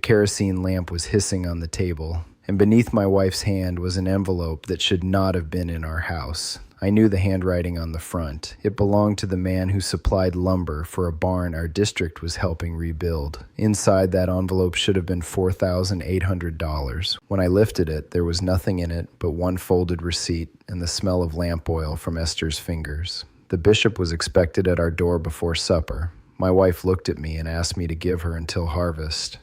kerosene lamp was hissing on the table, and beneath my wife's hand was an envelope that should not have been in our house. I knew the handwriting on the front. It belonged to the man who supplied lumber for a barn our district was helping rebuild. Inside that envelope should have been $4,800. When I lifted it, there was nothing in it but one folded receipt and the smell of lamp oil from Esther's fingers. The bishop was expected at our door before supper. My wife looked at me and asked me to give her until harvest.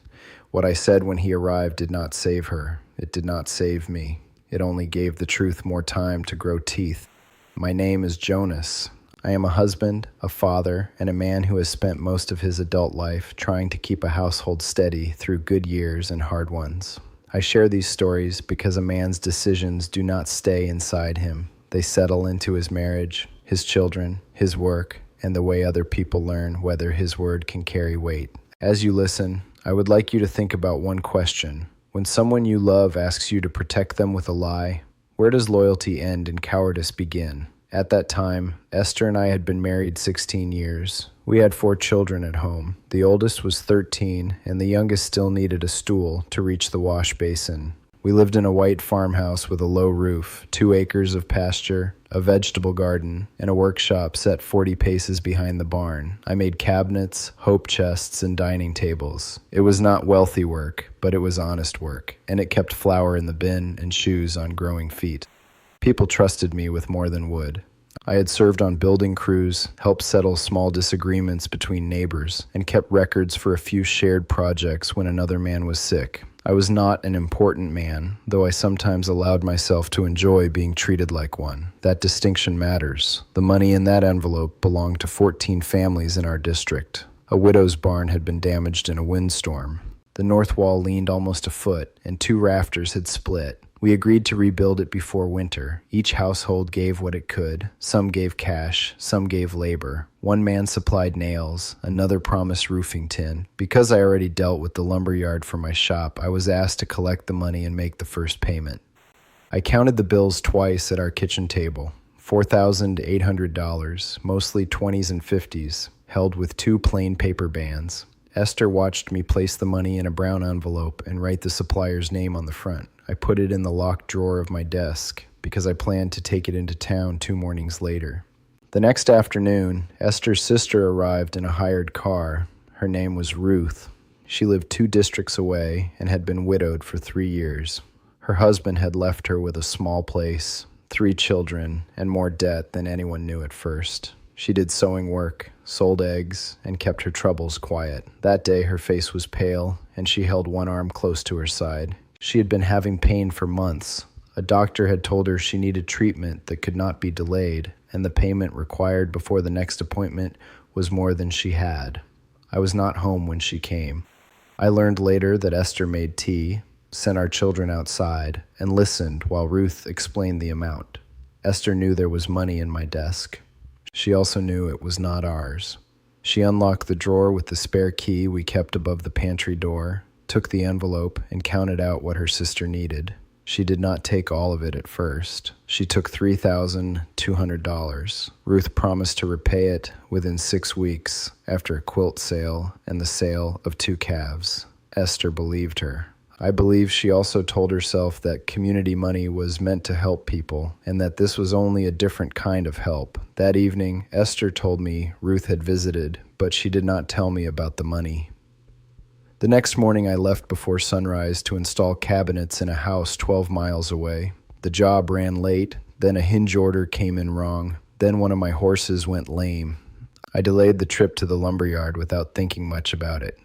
What I said when he arrived did not save her. It did not save me. It only gave the truth more time to grow teeth. My name is Jonas. I am a husband, a father, and a man who has spent most of his adult life trying to keep a household steady through good years and hard ones. I share these stories because a man's decisions do not stay inside him. They settle into his marriage, his children, his work, and the way other people learn whether his word can carry weight. As you listen, I would like you to think about one question. When someone you love asks you to protect them with a lie, where does loyalty end and cowardice begin? At that time, Esther and I had been married 16 years. We had 4 children at home. The oldest was 13, and the youngest still needed a stool to reach the wash basin. We lived in a white farmhouse with a low roof, 2 acres of pasture, a vegetable garden, and a workshop set 40 paces behind the barn. I made cabinets, hope chests, and dining tables. It was not wealthy work, but it was honest work, and it kept flour in the bin and shoes on growing feet. People trusted me with more than wood. I had served on building crews, helped settle small disagreements between neighbors, and kept records for a few shared projects when another man was sick. I was not an important man, though I sometimes allowed myself to enjoy being treated like one. That distinction matters. The money in that envelope belonged to 14 families in our district. A widow's barn had been damaged in a windstorm. The north wall leaned almost a foot, and 2 rafters had split. We agreed to rebuild it before winter. Each household gave what it could. Some gave cash, some gave labor. One man supplied nails, another promised roofing tin. Because I already dealt with the lumberyard for my shop, I was asked to collect the money and make the first payment. I counted the bills twice at our kitchen table. $4,800, mostly 20s and 50s, held with 2 plain paper bands. Esther watched me place the money in a brown envelope and write the supplier's name on the front. I put it in the locked drawer of my desk because I planned to take it into town 2 mornings later. The next afternoon, Esther's sister arrived in a hired car. Her name was Ruth. She lived 2 districts away and had been widowed for 3 years. Her husband had left her with a small place, 3 children, and more debt than anyone knew at first. She did sewing work, sold eggs, and kept her troubles quiet. That day her face was pale, and she held one arm close to her side. She had been having pain for months. A doctor had told her she needed treatment that could not be delayed, and the payment required before the next appointment was more than she had. I was not home when she came. I learned later that Esther made tea, sent our children outside, and listened while Ruth explained the amount. Esther knew there was money in my desk. She also knew it was not ours. She unlocked the drawer with the spare key we kept above the pantry door, took the envelope, and counted out what her sister needed. She did not take all of it at first. She took $3,200. Ruth promised to repay it within 6 weeks after a quilt sale and the sale of 2 calves. Esther believed her. I believe she also told herself that community money was meant to help people and that this was only a different kind of help. That evening, Esther told me Ruth had visited, but she did not tell me about the money. The next morning I left before sunrise to install cabinets in a house 12 miles away. The job ran late, then a hinge order came in wrong, then one of my horses went lame. I delayed the trip to the lumberyard without thinking much about it.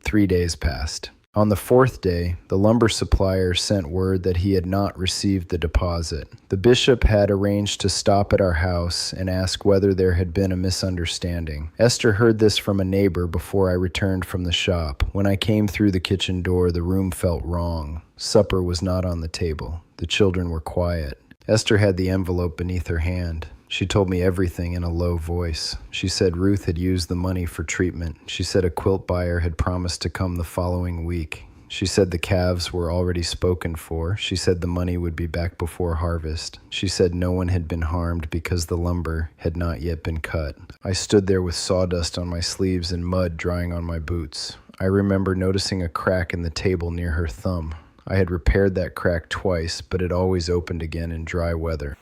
3 days passed. On the 4th day, the lumber supplier sent word that he had not received the deposit. The bishop had arranged to stop at our house and ask whether there had been a misunderstanding. Esther heard this from a neighbor before I returned from the shop. When I came through the kitchen door, the room felt wrong. Supper was not on the table. The children were quiet. Esther had the envelope beneath her hand. She told me everything in a low voice. She said Ruth had used the money for treatment. She said a quilt buyer had promised to come the following week. She said the calves were already spoken for. She said the money would be back before harvest. She said no one had been harmed because the lumber had not yet been cut. I stood there with sawdust on my sleeves and mud drying on my boots. I remember noticing a crack in the table near her thumb. I had repaired that crack twice, but it always opened again in dry weather.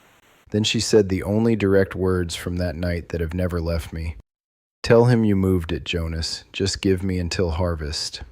Then she said the only direct words from that night that have never left me. "Tell him you moved it, Jonas. Just give me until harvest."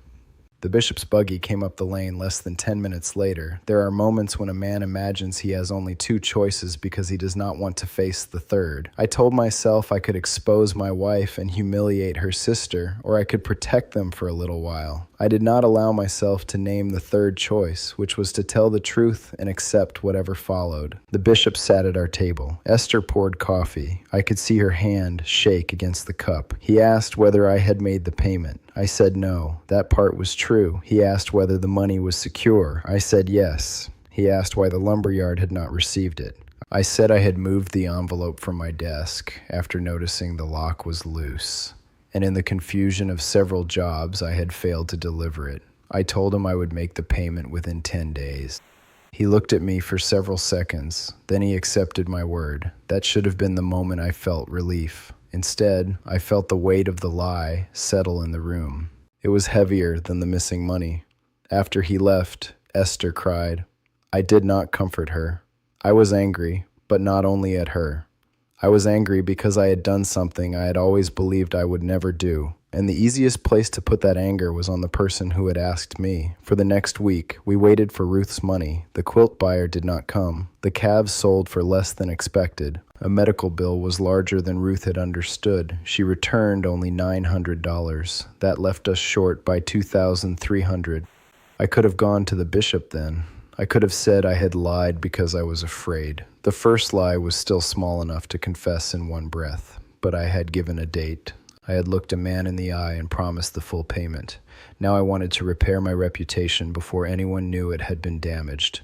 The bishop's buggy came up the lane less than 10 minutes later. There are moments when a man imagines he has only two choices because he does not want to face the third. I told myself I could expose my wife and humiliate her sister, or I could protect them for a little while. I did not allow myself to name the third choice, which was to tell the truth and accept whatever followed. The bishop sat at our table. Esther poured coffee. I could see her hand shake against the cup. He asked whether I had made the payment. I said no. That part was true. He asked whether the money was secure. I said yes. He asked why the lumberyard had not received it. I said I had moved the envelope from my desk after noticing the lock was loose, and in the confusion of several jobs, I had failed to deliver it. I told him I would make the payment within 10 days. He looked at me for several seconds. Then he accepted my word. That should have been the moment I felt relief. Instead, I felt the weight of the lie settle in the room. It was heavier than the missing money. After he left, Esther cried. I did not comfort her. I was angry, but not only at her. I was angry because I had done something I had always believed I would never do. And the easiest place to put that anger was on the person who had asked me. For the next week, we waited for Ruth's money. The quilt buyer did not come. The calves sold for less than expected. A medical bill was larger than Ruth had understood. She returned only $900. That left us short by $2,300. I could have gone to the bishop then. I could have said I had lied because I was afraid. The first lie was still small enough to confess in one breath, but I had given a date. I had looked a man in the eye and promised the full payment. Now I wanted to repair my reputation before anyone knew it had been damaged.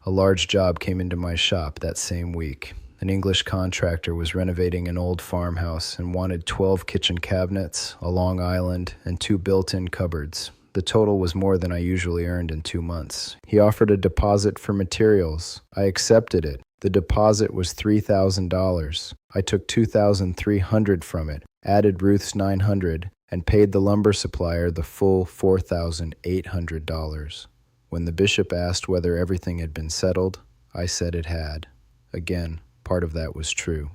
A large job came into my shop that same week. An English contractor was renovating an old farmhouse and wanted 12 kitchen cabinets, a long island, and 2 built-in cupboards. The total was more than I usually earned in 2 months. He offered a deposit for materials. I accepted it. The deposit was $3,000. I took $2,300 from it, added Ruth's $900, and paid the lumber supplier the full $4,800. When the bishop asked whether everything had been settled, I said it had. Again, part of that was true.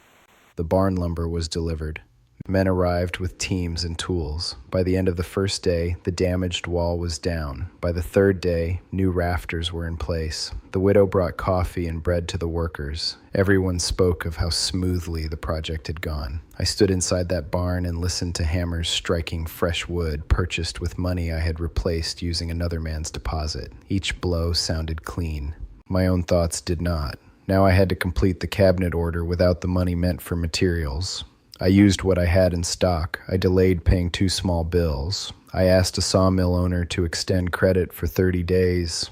The barn lumber was delivered. Men arrived with teams and tools. By the end of the first day, the damaged wall was down. By the third day, new rafters were in place. The widow brought coffee and bread to the workers. Everyone spoke of how smoothly the project had gone. I stood inside that barn and listened to hammers striking fresh wood purchased with money I had replaced using another man's deposit. Each blow sounded clean. My own thoughts did not. Now I had to complete the cabinet order without the money meant for materials. I used what I had in stock. I delayed paying 2 small bills. I asked a sawmill owner to extend credit for 30 days.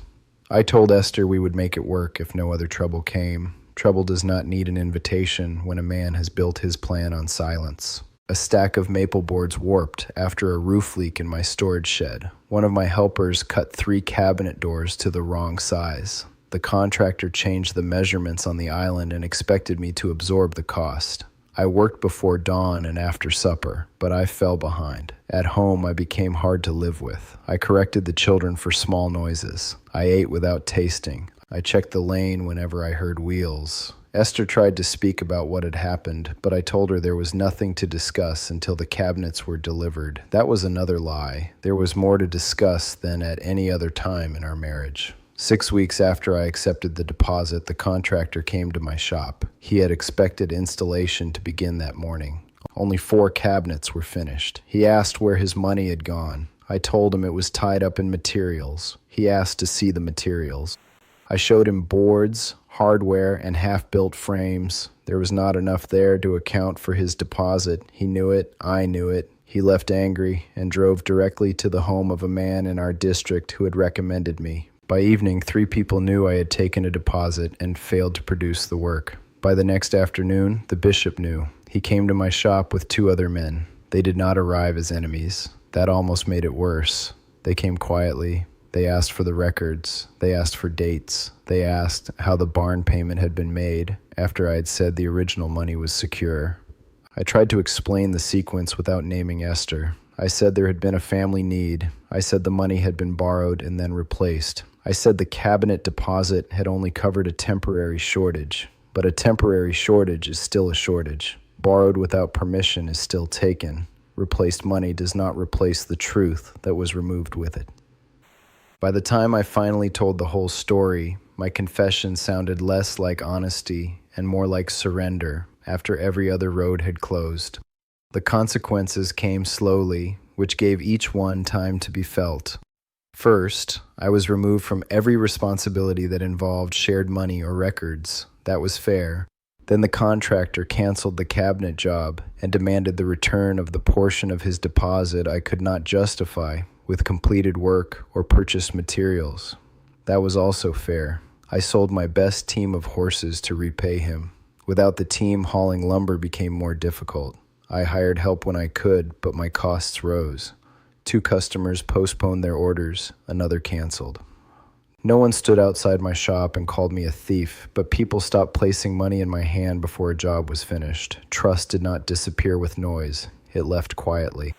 I told Esther we would make it work if no other trouble came. Trouble does not need an invitation when a man has built his plan on silence. A stack of maple boards warped after a roof leak in my storage shed. One of my helpers cut 3 cabinet doors to the wrong size. The contractor changed the measurements on the island and expected me to absorb the cost. I worked before dawn and after supper, but I fell behind. At home, I became hard to live with. I corrected the children for small noises. I ate without tasting. I checked the lane whenever I heard wheels. Esther tried to speak about what had happened, but I told her there was nothing to discuss until the cabinets were delivered. That was another lie. There was more to discuss than at any other time in our marriage. 6 weeks after I accepted the deposit, the contractor came to my shop. He had expected installation to begin that morning. Only 4 cabinets were finished. He asked where his money had gone. I told him it was tied up in materials. He asked to see the materials. I showed him boards, hardware, and half-built frames. There was not enough there to account for his deposit. He knew it. I knew it. He left angry and drove directly to the home of a man in our district who had recommended me. By evening, 3 people knew I had taken a deposit and failed to produce the work. By the next afternoon, the bishop knew. He came to my shop with 2 other men. They did not arrive as enemies. That almost made it worse. They came quietly. They asked for the records. They asked for dates. They asked how the barn payment had been made after I had said the original money was secure. I tried to explain the sequence without naming Esther. I said there had been a family need. I said the money had been borrowed and then replaced. I said the cabinet deposit had only covered a temporary shortage. But a temporary shortage is still a shortage. Borrowed without permission is still taken. Replaced money does not replace the truth that was removed with it. By the time I finally told the whole story, my confession sounded less like honesty and more like surrender after every other road had closed. The consequences came slowly, which gave each one time to be felt. First, I was removed from every responsibility that involved shared money or records. That was fair. Then the contractor canceled the cabinet job and demanded the return of the portion of his deposit I could not justify with completed work or purchased materials. That was also fair. I sold my best team of horses to repay him. Without the team, hauling lumber became more difficult. I hired help when I could, but my costs rose. 2 customers postponed their orders, another canceled. No one stood outside my shop and called me a thief, but people stopped placing money in my hand before a job was finished. Trust did not disappear with noise. It left quietly.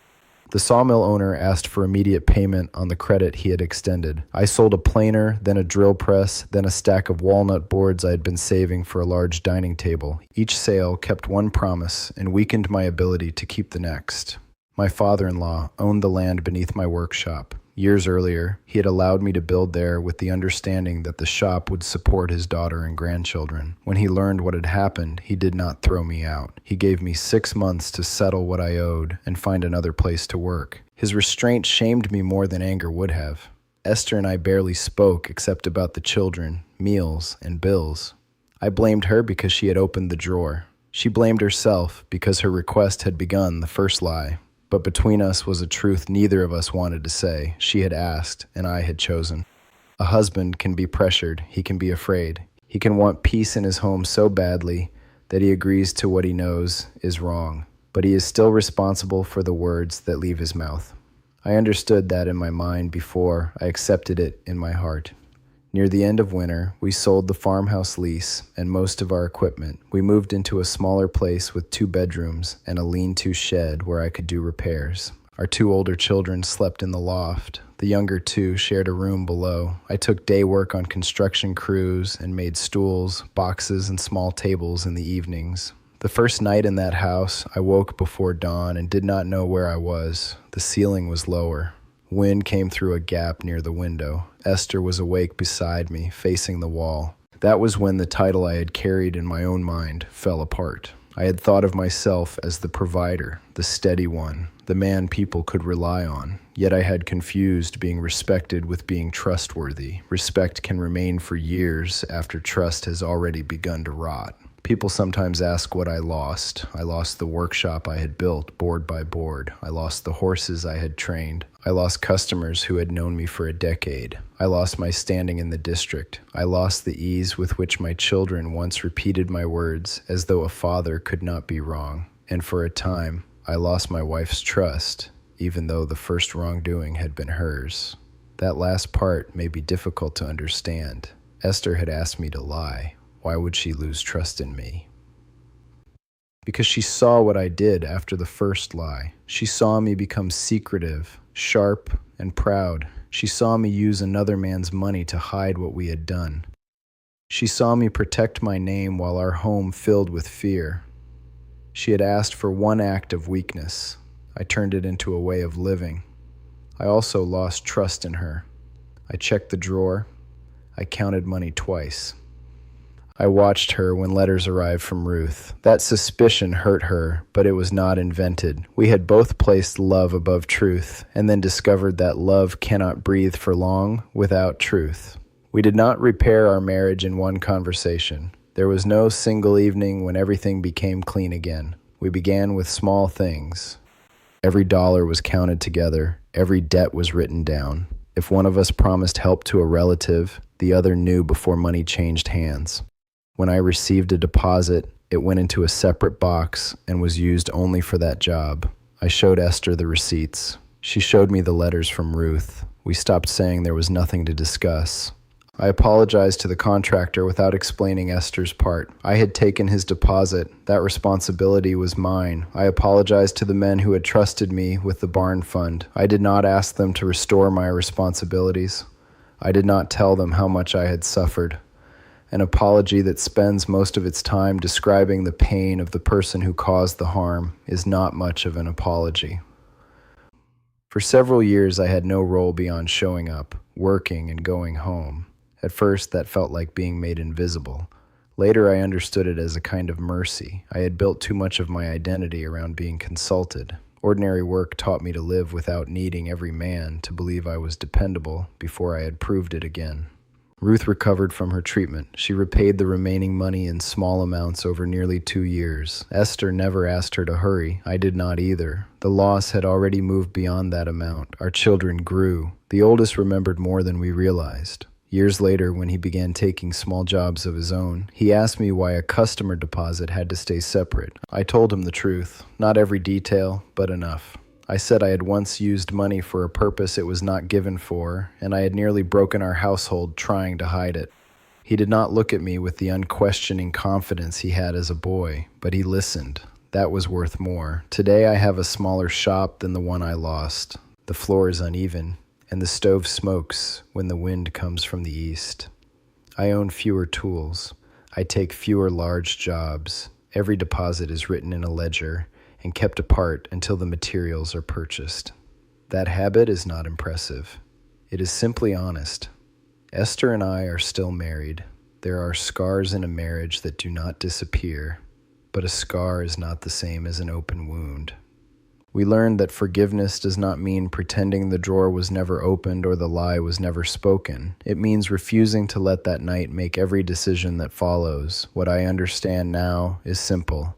The sawmill owner asked for immediate payment on the credit he had extended. I sold a planer, then a drill press, then a stack of walnut boards I had been saving for a large dining table. Each sale kept one promise and weakened my ability to keep the next. My father-in-law owned the land beneath my workshop. Years earlier, he had allowed me to build there with the understanding that the shop would support his daughter and grandchildren. When he learned what had happened, he did not throw me out. He gave me 6 months to settle what I owed and find another place to work. His restraint shamed me more than anger would have. Esther and I barely spoke except about the children, meals, and bills. I blamed her because she had opened the drawer. She blamed herself because her request had begun the first lie. But between us was a truth neither of us wanted to say. She had asked, and I had chosen. A husband can be pressured. He can be afraid. He can want peace in his home so badly that he agrees to what he knows is wrong. But he is still responsible for the words that leave his mouth. I understood that in my mind before I accepted it in my heart. Near the end of winter, we sold the farmhouse lease and most of our equipment. We moved into a smaller place with 2 bedrooms and a lean-to shed where I could do repairs. Our 2 older children slept in the loft. The younger 2 shared a room below. I took day work on construction crews and made stools, boxes, and small tables in the evenings. The first night in that house, I woke before dawn and did not know where I was. The ceiling was lower. Wind came through a gap near the window. Esther was awake beside me, facing the wall. That was when the title I had carried in my own mind fell apart. I had thought of myself as the provider, the steady one, the man people could rely on. Yet I had confused being respected with being trustworthy. Respect can remain for years after trust has already begun to rot. People sometimes ask what I lost. I lost the workshop I had built, board by board. I lost the horses I had trained. I lost customers who had known me for a decade. I lost my standing in the district. I lost the ease with which my children once repeated my words as though a father could not be wrong. And for a time, I lost my wife's trust, even though the first wrongdoing had been hers. That last part may be difficult to understand. Esther had asked me to lie. Why would she lose trust in me? Because she saw what I did after the first lie. She saw me become secretive, sharp, and proud. She saw me use another man's money to hide what we had done. She saw me protect my name while our home filled with fear. She had asked for one act of weakness. I turned it into a way of living. I also lost trust in her. I checked the drawer. I counted money twice. I watched her when letters arrived from Ruth. That suspicion hurt her, but it was not invented. We had both placed love above truth, and then discovered that love cannot breathe for long without truth. We did not repair our marriage in one conversation. There was no single evening when everything became clean again. We began with small things. Every dollar was counted together. Every debt was written down. If one of us promised help to a relative, the other knew before money changed hands. When I received a deposit, it went into a separate box and was used only for that job. I showed Esther the receipts. She showed me the letters from Ruth. We stopped saying there was nothing to discuss. I apologized to the contractor without explaining Esther's part. I had taken his deposit. That responsibility was mine. I apologized to the men who had trusted me with the barn fund. I did not ask them to restore my responsibilities. I did not tell them how much I had suffered. An apology that spends most of its time describing the pain of the person who caused the harm is not much of an apology. For several years, I had no role beyond showing up, working, and going home. At first, that felt like being made invisible. Later, I understood it as a kind of mercy. I had built too much of my identity around being consulted. Ordinary work taught me to live without needing every man to believe I was dependable before I had proved it again. Ruth recovered from her treatment. She repaid the remaining money in small amounts over nearly 2 years. Esther never asked her to hurry. I did not either. The loss had already moved beyond that amount. Our children grew. The oldest remembered more than we realized. Years later, when he began taking small jobs of his own, he asked me why a customer deposit had to stay separate. I told him the truth. Not every detail, but enough. I said I had once used money for a purpose it was not given for, and I had nearly broken our household trying to hide it. He did not look at me with the unquestioning confidence he had as a boy, but he listened. That was worth more. Today I have a smaller shop than the one I lost. The floor is uneven, and the stove smokes when the wind comes from the east. I own fewer tools. I take fewer large jobs. Every deposit is written in a ledger and kept apart until the materials are purchased. That habit is not impressive. It is simply honest. Esther and I are still married. There are scars in a marriage that do not disappear, but a scar is not the same as an open wound. We learned that forgiveness does not mean pretending the drawer was never opened or the lie was never spoken. It means refusing to let that night make every decision that follows. What I understand now is simple.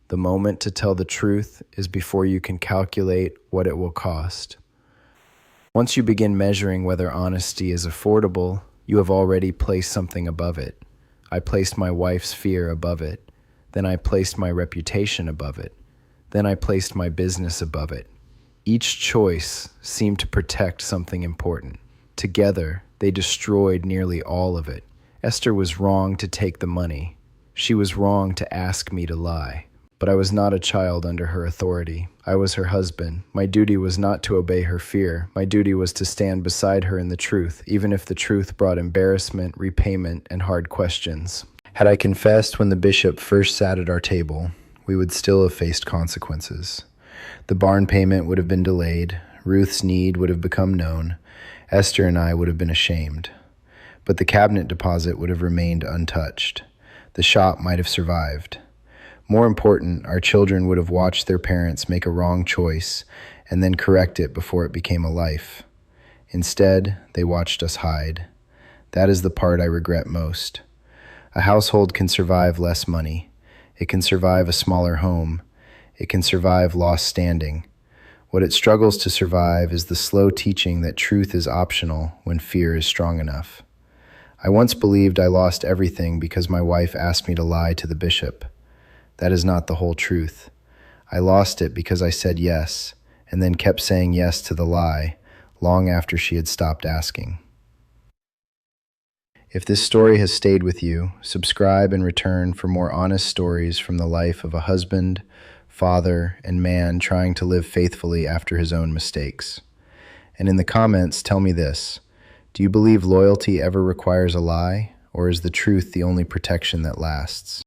The moment to tell the truth is before you can calculate what it will cost. Once you begin measuring whether honesty is affordable, you have already placed something above it. I placed my wife's fear above it. Then I placed my reputation above it. Then I placed my business above it. Each choice seemed to protect something important. Together, they destroyed nearly all of it. Esther was wrong to take the money. She was wrong to ask me to lie. But I was not a child under her authority. I was her husband. My duty was not to obey her fear. My duty was to stand beside her in the truth, even if the truth brought embarrassment, repayment, and hard questions. Had I confessed when the bishop first sat at our table, we would still have faced consequences. The barn payment would have been delayed. Ruth's need would have become known. Esther and I would have been ashamed. But the cabinet deposit would have remained untouched. The shop might have survived. More important, our children would have watched their parents make a wrong choice and then correct it before it became a life. Instead, they watched us hide. That is the part I regret most. A household can survive less money. It can survive a smaller home. It can survive lost standing. What it struggles to survive is the slow teaching that truth is optional when fear is strong enough. I once believed I lost everything because my wife asked me to lie to the bishop. That is not the whole truth. I lost it because I said yes, and then kept saying yes to the lie, long after she had stopped asking. If this story has stayed with you, subscribe and return for more honest stories from the life of a husband, father, and man trying to live faithfully after his own mistakes. And in the comments, tell me this: do you believe loyalty ever requires a lie, or is the truth the only protection that lasts?